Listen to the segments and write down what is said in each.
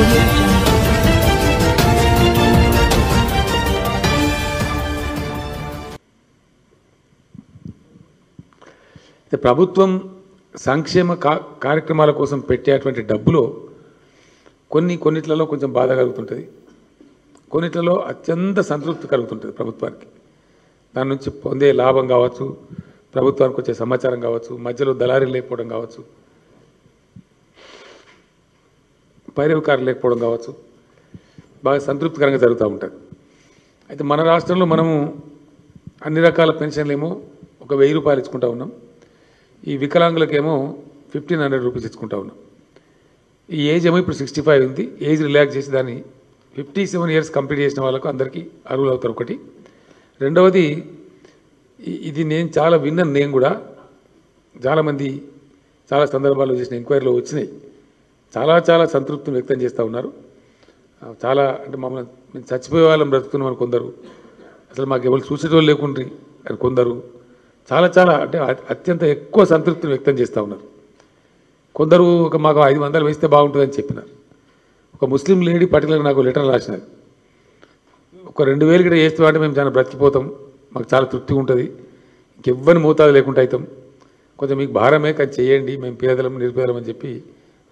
Audio Jungle. ప్రభుత్వం సంక్షేమ కార్యక్రమాల కోసం పెట్టేటువంటి డబ్బులో కొన్నిట్లలో కొంచెం బాధ కలుగుతుంటుంది, కొన్నిట్లలో అత్యంత సంతృప్తి కలుగుతుంటుంది ప్రభుత్వానికి. దాని నుంచి పొందే లాభం కావచ్చు, ప్రభుత్వానికి వచ్చే సమాచారం కావచ్చు, మధ్యలో దళారీలు లేకపోవడం కావచ్చు, పైరవికారులు లేకపోవడం కావచ్చు, బాగా సంతృప్తికరంగా జరుగుతూ ఉంటుంది. అయితే మన రాష్ట్రంలో మనము అన్ని రకాల పెన్షన్లు ఏమో ఒక 1000 రూపాయలు ఇచ్చుకుంటా ఉన్నాం. ఈ వికలాంగులకేమో 1500 రూపీస్ ఇచ్చుకుంటా ఉన్నాం. ఈ ఏజ్ ఏమో ఇప్పుడు 65 ఉంది. ఏజ్ రిలాక్స్ చేసి దాన్ని 57 ఇయర్స్ కంప్లీట్ చేసిన వాళ్ళకు అందరికీ అర్హులు అవుతారు. ఒకటి. రెండవది, ఇది నేను చాలా విన్నాను. నేను కూడా చాలామంది చాలా సందర్భాల్లో చేసిన ఎంక్వైరీలో వచ్చినాయి. చాలా సంతృప్తిని వ్యక్తం చేస్తూ ఉన్నారు. చాలా అంటే మమ్మల్ని మేము చచ్చిపోయే వాళ్ళని బ్రతుకుతున్నామని కొందరు, అసలు మాకు ఎవరు చూసేటోళ్ళు లేకుండ్రి అని కొందరు, చాలా అంటే అత్యంత ఎక్కువ సంతృప్తిని వ్యక్తం చేస్తూ ఉన్నారు. కొందరు మాకు 500 వేస్తే బాగుంటుందని చెప్పినారు. ఒక ముస్లిం లేడీ పర్టికులర్గా నాకు లెటర్ రాసినది. ఒక 2000 కూడా చేస్తే అంటే మేము చాలా బ్రతికిపోతాం, మాకు చాలా తృప్తిగా ఉంటుంది, ఇంకెవ్వని మోతాదు లేకుండా అవుతాం, కొంచెం మీకు భారమే కానీ చేయండి, మేము పేదలం నిరుపేదలం అని చెప్పి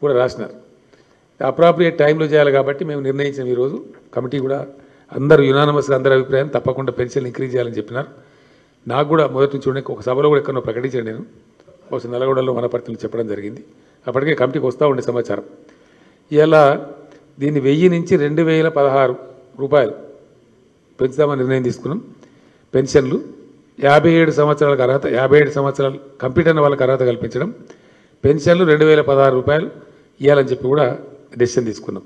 కూడా రాసినారు. అప్రాప్రియేట్ టైంలో చేయాలి కాబట్టి మేము నిర్ణయించిన ఈరోజు కమిటీ కూడా అందరూ యునానిమస్గా అందరి అభిప్రాయం తప్పకుండా పెన్షన్ ఇంక్రీజ్ చేయాలని చెప్పినారు. నాకు కూడా మొదటి నుంచి ఉండే ఒక సభలో కూడా ఎక్కడో ప్రకటించాను. నేను బహుశా నల్గొండలో వనపర్తిలో చెప్పడం జరిగింది. అప్పటికే కమిటీకి వస్తూ ఉండే సమాచారం. ఇలా దీన్ని 1000 నుంచి 2016 రూపాయలు పెంచుదామని నిర్ణయం తీసుకున్నాం. పెన్షన్లు 57 సంవత్సరాలకు అర్హత, 57 సంవత్సరాలు కంప్లీట్ అయిన వాళ్ళకి అర్హత కల్పించడం, పెన్షన్లు 2016 రూపాయలు ఇవ్వాలని చెప్పి కూడా డెసిషన్ తీసుకున్నాం.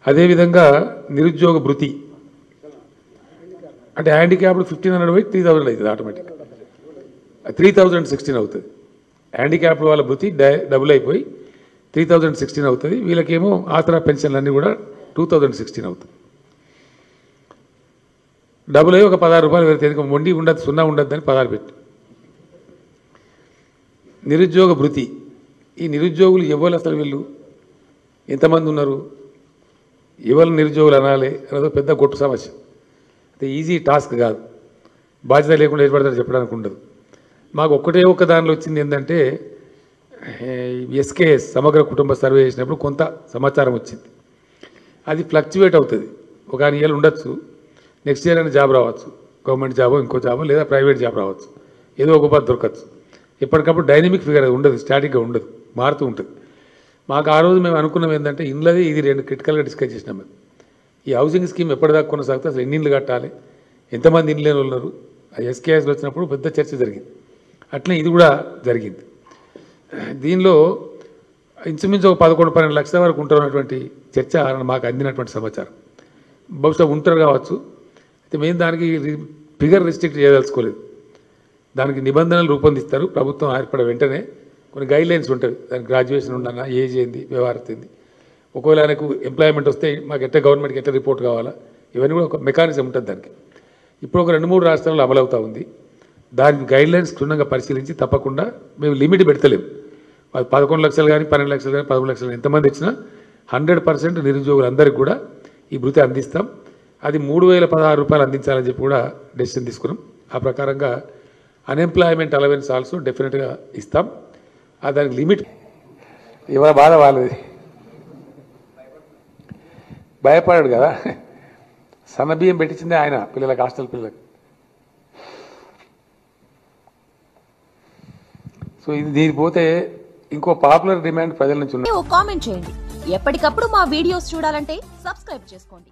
అదేవిధంగా నిరుద్యోగ భృతి అంటే హ్యాండిక్యాప్డ్ 1500 పోయి 3000 అవుతుంది, ఆటోమేటిక్ 3016 అవుతుంది. హ్యాండిక్యాప్డ్ వాళ్ళ భృతి డబుల్ అయిపోయి 3016 అవుతుంది. వీళ్ళకేమో ఆసరా పెన్షన్లు అన్నీ కూడా 2016 అవుతుంది. డబుల్ అయ్యి ఒక 16 రూపాయలు పెడితే మొండి ఉండదు, 0 ఉండద్దు అని 16 పెట్టి. నిరుద్యోగ భృతి, ఈ నిరుద్యోగులు ఎవరు అసలు వీళ్ళు ఎంతమంది ఉన్నారు, ఎవరు నిరుద్యోగులు అనాలి అనేదో పెద్ద గొట్టు సమస్య. అయితే ఈజీ టాస్క్ కాదు, బాధ్యత లేకుండా ఏర్పడతారు చెప్పడానికి ఉండదు. మాకు ఒక్క దానిలో వచ్చింది ఏంటంటే ఎస్కేఎస్ సమగ్ర కుటుంబ సర్వే చేసినప్పుడు కొంత సమాచారం వచ్చింది. అది ఫ్లక్చువేట్ అవుతుంది. ఒక ఇయర్ ఉండొచ్చు, నెక్స్ట్ ఇయర్ అయినా జాబ్ రావచ్చు, గవర్నమెంట్ జాబో ఇంకో జాబో లేదా ప్రైవేట్ జాబ్ రావచ్చు, ఏదో ఒక పద్ధతి దొరకచ్చు. ఎప్పటికప్పుడు డైనమిక్ ఫిగర్ ఉండదు, స్టాటిక్గా ఉండదు, మారుతూ ఉంటుంది. మాకు ఆ రోజు మేము అనుకున్నాం ఏంటంటే ఇండ్లది ఇది 2 క్రిటికల్గా డిస్కస్ చేసినాం. మేము ఈ హౌసింగ్ స్కీమ్ ఎప్పటిదాకా కొనసాగితే అసలు ఎన్ని ఇండ్లు కట్టాలి, ఎంతమంది ఇండ్లు లేని ఉన్నారు, ఆ ఎస్కేఎస్లో వచ్చినప్పుడు పెద్ద చర్చ జరిగింది. అట్లనే ఇది కూడా జరిగింది. దీనిలో ఇంచుమించు ఒక 11-12 లక్షల వరకు ఉంటారన్నటువంటి చర్చ మాకు అందినటువంటి సమాచారం. బహుశా ఉంటారు కావచ్చు. అయితే మేము దానికి ఫిగర్ రిస్ట్రిక్ట్ చేయదలుచుకోలేదు. దానికి నిబంధనలు రూపొందిస్తారు ప్రభుత్వం ఏర్పడే వెంటనే. కొన్ని గైడ్లైన్స్ ఉంటుంది, దానికి గ్రాడ్యుయేషన్ ఉండన్నా, ఏజ్ ఏంది, వ్యవహారం ఏంది, ఒకవేళ ఆయనకు ఎంప్లాయ్మెంట్ వస్తే మాకు ఎట్లా గవర్నమెంట్కి ఎట్లా రిపోర్ట్ కావాలా, ఇవన్నీ కూడా ఒక మెకానిజం ఉంటుంది దానికి. ఇప్పుడు ఒక 2-3 రాష్ట్రాల్లో అమలవుతూ ఉంది. దానికి గైడ్లైన్స్ క్షుణ్ణంగా పరిశీలించి తప్పకుండా మేము లిమిట్ పెడతలేము. 11 లక్షలు కానీ 12 లక్షలు కానీ 13 లక్షలు ఎంతమంది ఇచ్చినా 100% నిరుద్యోగులందరికీ కూడా ఈ భృతి అందిస్తాం. అది 3016 రూపాయలు అందించాలని చెప్పి కూడా డెసిషన్ తీసుకున్నాం. ఆ ప్రకారంగా అన్ఎంప్లాయ్మెంట్ అలవెన్స్ ఆల్సో డెఫినెట్గా ఇస్తాం. దానికి లిమిట్ ఎవరి బాధ వాళ్ళది. భయపడాడు కదా, సన్నబియ్యం పెట్టించిందే ఆయన పిల్లలకు, హాస్టల్ పిల్లలకు. సో ఇది దీని పోతే ఇంకో పాపులర్ డిమాండ్ ప్రజల నుంచి ఉంది. కామెంట్ చేయండి. ఎప్పటికప్పుడు మా వీడియోస్ చూడాలంటే సబ్స్క్రైబ్ చేసుకోండి.